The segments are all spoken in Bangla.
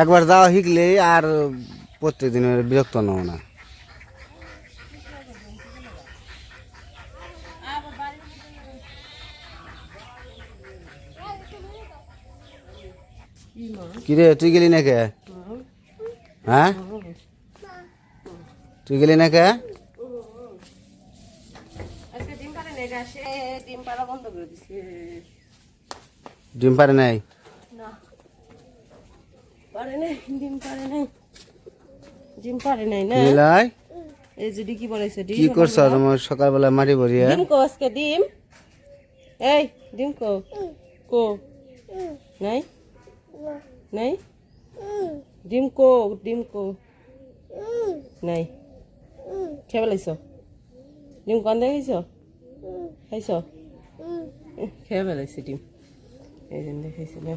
একবার যাওয়া শিখলে আর প্রত্যেকদিন বিরক্ত নও না। কিরে তুই গেলি না কে? হ্যাঁ তুই গেলি না কে? ডিম পারে নাই? কি করছ তোমার সকালবেলা মাটি ভরিয়া? ডিম এই ডিম কো কো নাই নাই ডিম কো নাই খেয়ে পেলাইছ? ডিম কন দেখাইছ? খাইছ? খেয়ে পেলাইছে ডিম এই জন্য দেখাইছে না।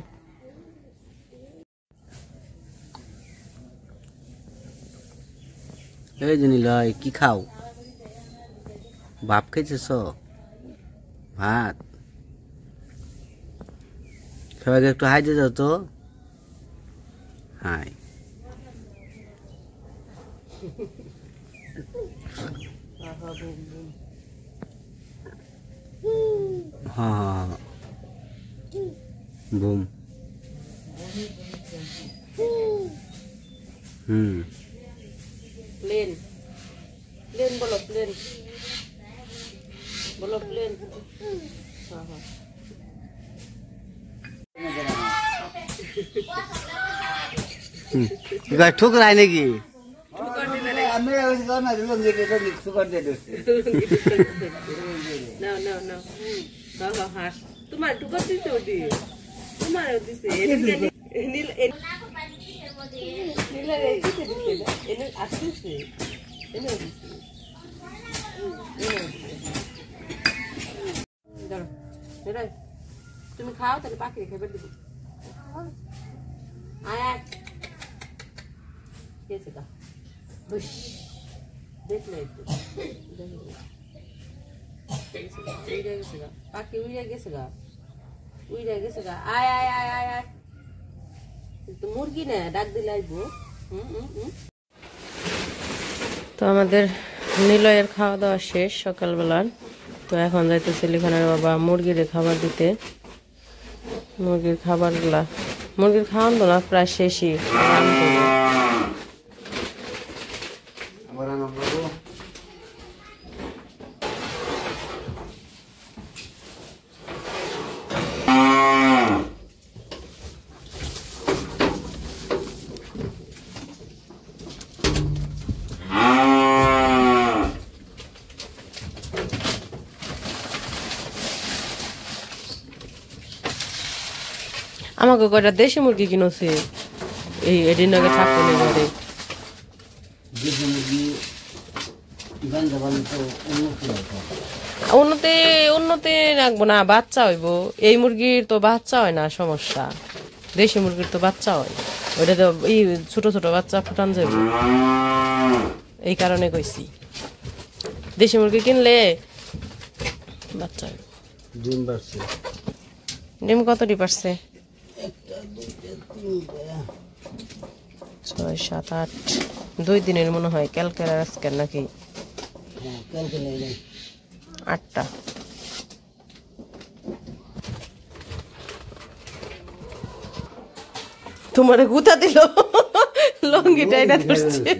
এই জানি লয় কি খাও? বাপ খাইতেছ? ভাত সবাইকে একটু হাই দিয়ে যাও তো। হাই হ্যাঁ বুম প্লেন প্লেন বলো প্লেন বলো প্লেন। হ্যাঁ হ্যাঁ ঠুকরাই নাকি? তোমার টুকার দিতে তোমার দিছে তুমি খাও তাহলে পাখি খেয়ে দিব। দেখলে পাখি উড়ে গেছে গা আয় আয় আয় আয় আয় মুরগি না ডাক দিলে আসবো। তো আমাদের নিলয়ের খাওয়া দাওয়া শেষ সকালবেলার। তো এখন যাইতেছে লিখানের বাবা মুরগির খাবার দিতে। মুরগির খাবারগুলা মুরগির খাওয়ানো না প্রায় শেষই। আমাকে কয়টা দেশি মুরগি কিনছে এই এদিন আগে থাকতো না ঘরে। উন্নতি উন্নতি রাখবো না, বাচ্চা হইব। এই মুরগির তো বাচ্চা হয় না, সমস্যা। দেশি মুরগির তো বাচ্চা হয়, ওইটা তো এই ছোট ছোট বাচ্চা ফুটান যাবে, এই কারণে কইছি দেশি মুরগি কিনলে বাচ্চা হয়। ডিম পারছে, ডিম কতটি পারছে? 6 7 8 2 দিনের মনে হয়, কালকে আর আজকে নাকি 8টা। তোমারে গুতা দিল, লঙ্গিটাই না ধরছে,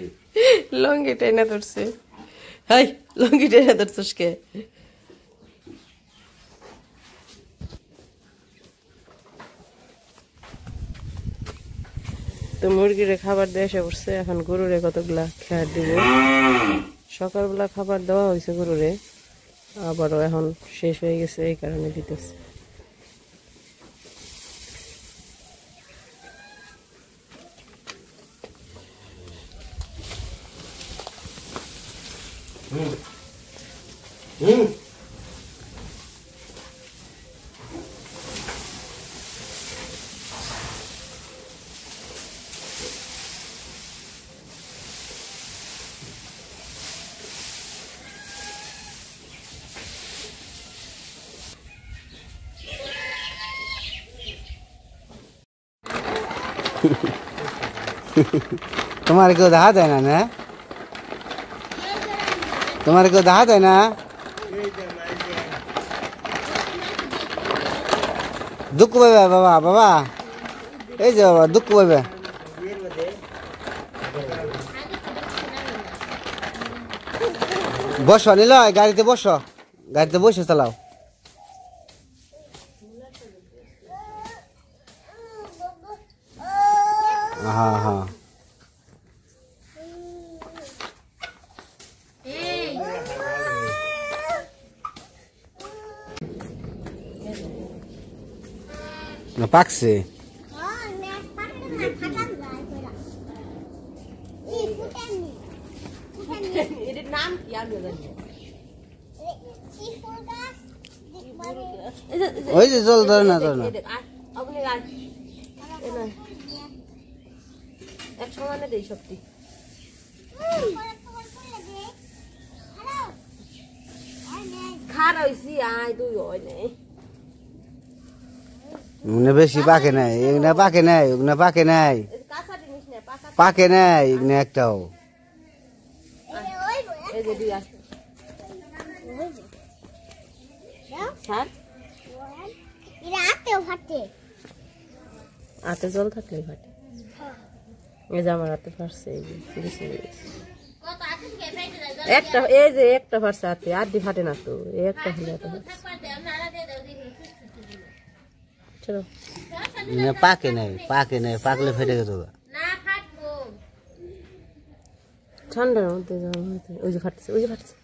লঙ্গিটাই না ধরছে। হাই লঙ্গি টেনে ধরছিস কে? তো মুরগিরে খাবার দিয়ে এসে পড়ছে, এখন গরুরে কতগুলা খেয়ার দিব। সকালবেলা খাবার দেওয়া হয়েছে গরুরে, আবারও এখন শেষ হয়ে গেছে, এই কারণে দিতেছে। তোমার কেউ দেখা যায় না? না তোমার কেউ দেখা যায় না? দুঃখ পাইবে বাবা, বাবা এই যে বাবা দুঃখ পাইবে। বসো নিল, গাড়িতে বসো, গাড়িতে বসে চালাও। হ্যাঁ হ্যাঁ পাকছে। ওই যে জল ধরে না, ধরে না। এক সমানে দেই সত্যি। খারা হইছি আয় তুই হয় নাই। বেশি পাকে নাই, এগুলা পাকে নাই, ওগুলা পাকে নাই, পাকে নাই এগুলো একটাও। হাতে জল থাকলেই ফাটে। এই যে আমার হাতে ফাটছে, একটা এই যে একটা ফাটছে হাতে, আর দি ফাটে না তো, এই একটা হলে এত চলো। পাকে নাই, পাকে নাই, পাকলে ফেটে গেছে। ঠান্ডার মধ্যে ওই যে ফাটছে, ওই যে ফাটছে,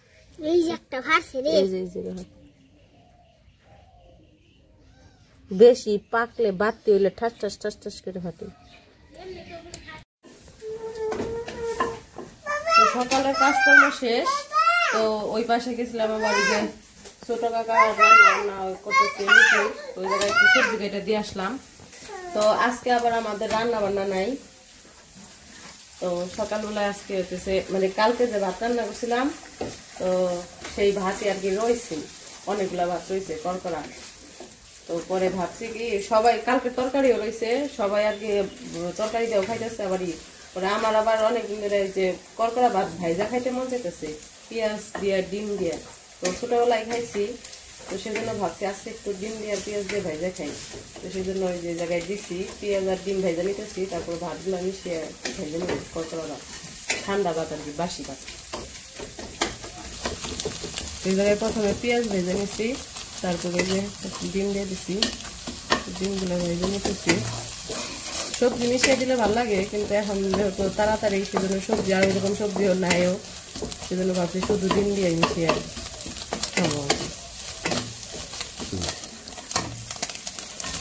এই যে একটা ফাটছে রে। এই যে বেশি পাকলে বাড়তি হইলে ঠাস ঠাস ঠাস ঠাস করে ফাটে। সকালের কাজকর্ম শেষ, তো ওই পাশে গেছিলাম আমার বাড়িতে, ছোট কাকা রান্না করতেছে, ওই জায়গায় একটু সবজি কেটে দিয়ে আসলাম। তো আজকে আবার আমাদের রান্না বান্না নাই। তো সকালবেলায় আজকে হইতেছে, মানে কালকে যে ভাত রান্না করছিলাম, তো সেই ভাতই আর কি রয়েছে, অনেকগুলা ভাত রয়েছে করকরা। তো পরে ভাবছি কি সবাই কালকে তরকারিও রয়েছে, সবাই আর কি তরকারি দিয়েও খাইতেছে। আবার পরে আমার আবার অনেকদিন ধরে যে করকরা ভাত ভাইজা খাইতে মন চাইতেছে, পেঁয়াজ দিয়ে ডিম দিয়ে। তো ছোটবেলায় খাইছি, তো সেজন্য ভাবছি আজকে একটু ডিম দিয়ে আর পেঁয়াজ দিয়ে ভাইজা খাই। তো সেই জন্য ওই যে জায়গায় দিচ্ছি পেঁয়াজ আর ডিম ভাইজা নিতেছি, তারপর ভাতগুলো মিশিয়ে ভাইজা নিব। করকরা ভাত, ঠান্ডা ভাত আর কি, বাসি ভাত। এই জায়গায় প্রথমে পেঁয়াজ ভেজে নিচ্ছি, তারপরে যে ডিম দিয়ে দিচ্ছি, ডিমগুলো ভেজে নিতেছি। সবজি মিশিয়ে দিলে ভালো লাগে, কিন্তু এখন যেহেতু তাড়াতাড়ি, সেজন্য সবজি আর এরকম সবজিও নাইও, সেজন্য ভাবছি শুধু ডিম দিয়ে মিশিয়ে খাবো।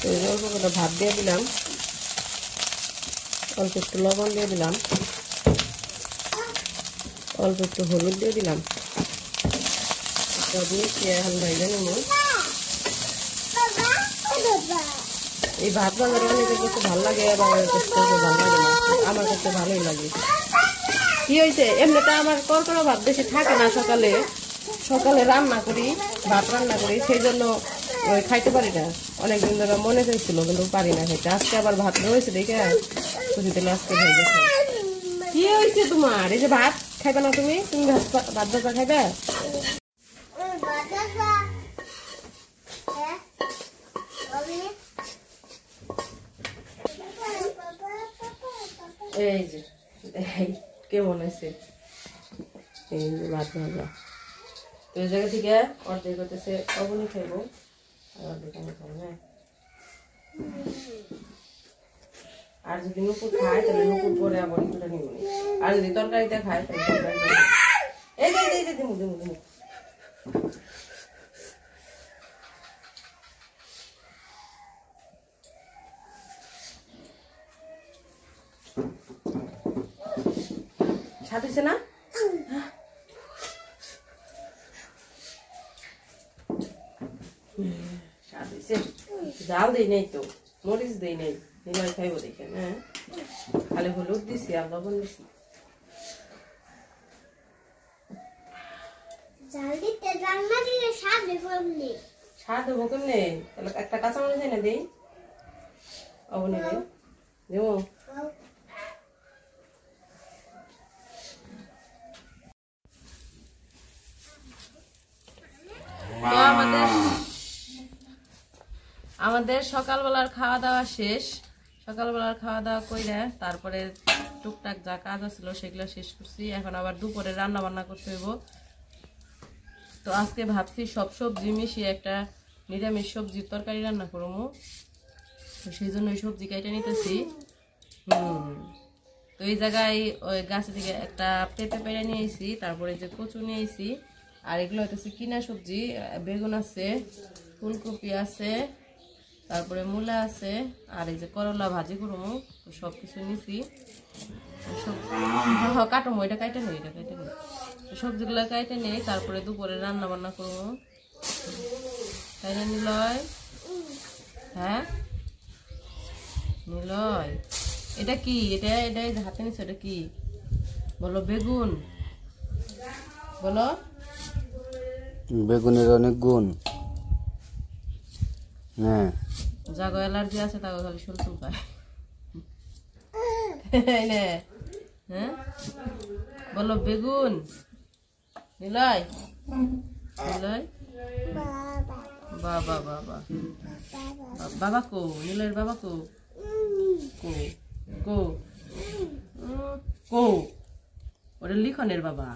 তো অল্প করে ভাত দিয়ে দিলাম, অল্প একটু লবণ দিয়ে দিলাম, অল্প একটু হলুদ দিয়ে দিলাম, সব মিশিয়ে এখন ভেজে নেব। এই ভাত বাঙালি অনেকের কাছে ভালো লাগে, বাঙালির কাছে ভালো লাগে না, আমার কাছে ভালোই লাগে। কি হয়েছে, এমনিটা আমার করকরা ভাত বেশি থাকে না, সকালে সকালে রান্না করি, ভাত রান্না করি, সেই জন্য ওই খাইতে পারি না। অনেকদিন ধরে মনে চাইছিল, কিন্তু পারি না খাইতে। আজকে আবার ভাত রয়েছে দেখে খুশি দিলে আজকে ভেজে খাই। কি হয়েছে তোমার, এই যে ভাত খাইবে না তুমি? তুমি ভাত ভাজা খাইবে? এই যে কেমন আছে, এই যে ভাত ভাজা। তো এই জায়গা থেকে অর্ধেক হতেছে অবনি খাইবো, আর অর্ধেক আমি খাবো। হ্যাঁ, আর যদি নুপুর খায় তাহলে নুপুর পরে আবার একটুটা নিব, আর যদি তরকারিতে খায় তাহলে তরকারিতে। এই যে এই যে দিমু দিমু দিমু। স্বাদ হয়েছে না? স্বাদ হয়েছে। জাল দেই নাই তো, মরিচ দেই নাই, নিমাই খাইব দেখেন। হ্যাঁ, খালি হলুদ দিছি আর লবণ দিছি। জাল দিতে জাল না দিলে স্বাদ হবে। স্বাদ হবো কেমনে? তাহলে একটা কাঁচামরিচ এনে দেই, অবনি দেই দেবো। তো আমাদের সকালবেলার খাওয়া দাওয়া শেষ। সকালবেলার খাওয়া দাওয়া কইরা তারপরে টুকটাক যা কাজ আছিল সেগুলো শেষ করছি। এখন আবার দুপুরে রান্না বান্না করতে হইব। তো আজকে ভাবছি সব সবজি মিশিয়ে একটা নিরামিষ সবজির তরকারি রান্না করবো। তো সেই জন্য ওই সবজি কেটে নিতেছি। তো এই জায়গায় ওই গাছ থেকে একটা পেঁপে পেরে নিয়েছি, তারপরে যে কচু নিয়েছি, আর এগুলো হইতেছে কিনা সবজি। বেগুন আছে, ফুলকপি আছে, তারপরে মূলা আছে, আর এই যে করলা ভাজি করবো। তো সব কিছু নিছি, কাটবো। এটা কাইটে নেই, এটা কাইটে নেই। সবজিগুলো কাইটে নেই, তারপরে দুপুরে রান্না বান্না করবো। তাই না নিলয়? হ্যাঁ নিলয়, এটা কি? এটা এটা হাতে নিচ্ছে, এটা কি বলো? বেগুন বলো। বেগুনের অনেক গুণ। হ্যাঁ, যাগো অ্যালার্জি আছে তাও খালি শুলশুল পায়। হ্যাঁ বলো বেগুন। নিলয় নিলয়, বাবা বাবা বাবা কো? নিলয়ের বাবা কো? কো কো কো? ওটা লিখনের বাবা।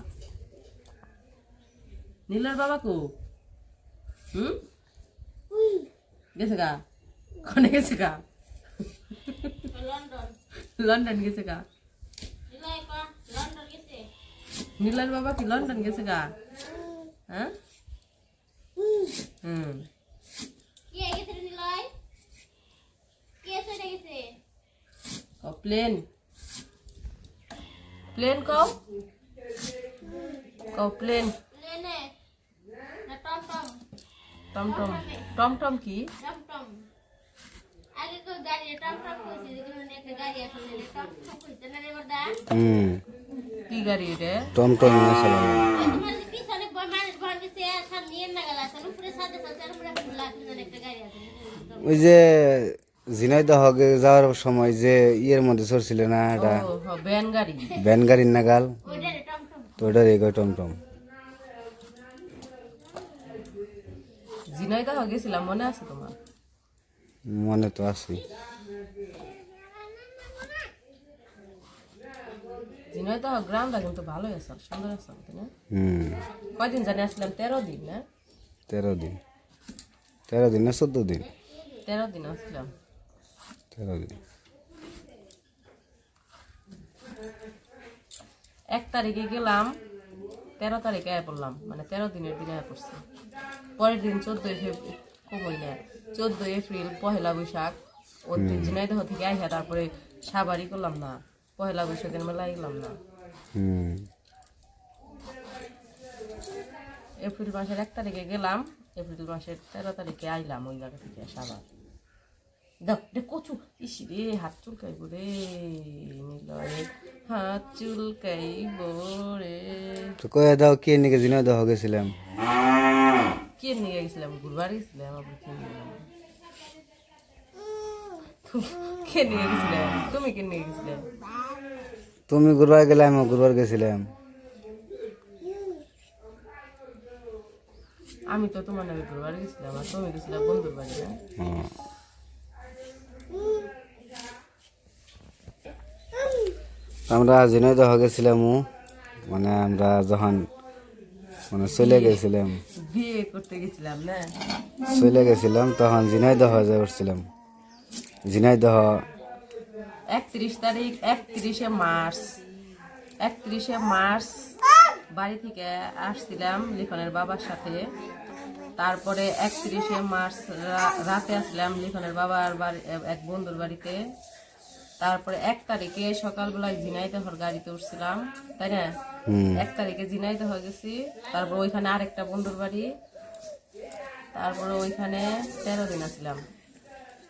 নীলের বাবা কো? গেছে গা? কোনে গেছে গা? লন্ডন গেছে গা? নীলের বাবা কি লন্ডন গেছে গা? হ্যাঁ, প্লেন প্লেন কও, কও প্লেন। টমটম, টমটম কি? কি গাড়ি এটা? টমটম। ওই যে ঝিনাইদহ যাওয়ার সময় যে ইয়ের মধ্যে চড়ছিল না, এটা ভ্যান গাড়ি, ভ্যান গাড়ির নাগাল, তো ওটার এগো টমটম। ঝিনাইদহ গেছিলাম, মনে আছে তোমার? মনে তো আছে। ঝিনাইদহ গ্রামটা কিন্তু ভালোই আছে, সুন্দর আছে, তাই না? কয়দিন জানি আসলাম? 13 দিন না? 13 দিন, 13 দিন না 14 দিন? 13 দিন আসলাম। 13 দিন। 1 তারিখে গেলাম, 13 তারিখে আয় পড়লাম, মানে 13 দিনের দিনে আয় পড়ছি। পরের দিন 14 এপ্রিল পহেলা বৈশাখ। ওর দিন ঝিনাইদহ থেকে আইসা তারপরে সাবারি করলাম না, পহেলা বৈশাখের মেলায় গেলাম না। এপ্রিল মাসের 1 তারিখে গেলাম, এপ্রিল মাসের 13 তারিখে আইলাম ওই জায়গা থেকে সাবার। দেখ কচু, ইসি রে হাত চুলকাইব রে নিলয়, হাত চুলকাইব রে। তো কয়ে দাও কে নিকে ঝিনাইদহ গেছিলাম? কে নিয়ে গেছিলাম? ঘুরবার গেছিলাম। আবার কে নিয়ে গেলাম? কে নিয়ে গেছিলাম? তুমি কে নিয়ে গেছিলে? তুমি ঘুরবার গেলে আমি ঘুরবার গেছিলাম। আমি তো তোমার নামে ঘুরবার গেছিলাম, আর তুমি গেছিলাম বন্ধুর বাড়ি। আমরা ঝিনাইদহ গেছিলাম মানে আমরা যখন মানে চলে গেছিলাম, বিয়ে করতে গেছিলাম না, চলে গেছিলাম তখন ঝিনাইদহ হয়ে উঠছিলাম। ঝিনাইদহ 31শে মার্চ বাড়ি থেকে আসছিলাম লিখনের বাবার সাথে। তারপরে 31শে মার্চ রাতে আসলাম লিখনের বাবার বাড়ি এক বন্ধুর বাড়িতে। তারপরে 1 তারিখে সকালবেলায় ঝিনাইদহর গাড়িতে উঠছিলাম, তাই না? 1 তারিখে ঝিনাইদহ গেছি, তারপর ওইখানে আরেকটা বন্ধুর বাড়ি, তারপরে ওইখানে 13 দিন আসলাম।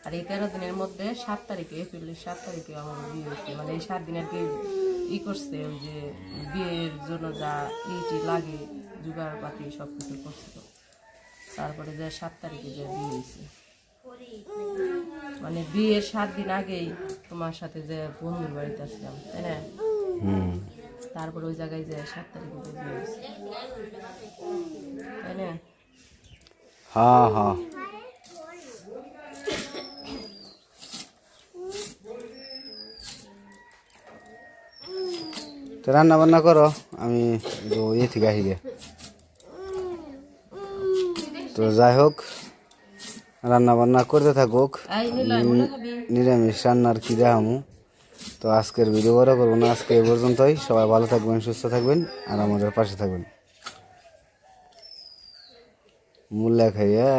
আর এই 13 দিনের মধ্যে 7 তারিখে, এপ্রিলের 7 তারিখে আমার বিয়ে হচ্ছে। মানে এই 7 দিন আর কি করছে, ওই যে বিয়ের জন্য যা ইটি লাগে জোগাড় পাতি সব কিছু করছিল। তারপরে যে 7 তারিখে যে বিয়ে হয়েছে, মানে বিয়ের 7 দিন আগেই তোমার সাথে যে বন্ধুর বাড়িতে আসলাম, তাই না? তারপর ওই জায়গায় যে 7 তারিখে যে বিয়ে হয়েছে, তাই না? হ্যাঁ হ্যাঁ। তো রান্না বান্না করো, আমি ইয়ে থেকে আসি গে। তো যাই হোক, রান্না বান্না করতে থাকুক, নিরামিষ রান্নার কি দেখামু। তো আজকের ভিডিও বড় করবো না, আজকে এই পর্যন্তই। সবাই ভালো থাকবেন, সুস্থ থাকবেন, আর আমাদের পাশে থাকবেন। মূল্য খাইয়া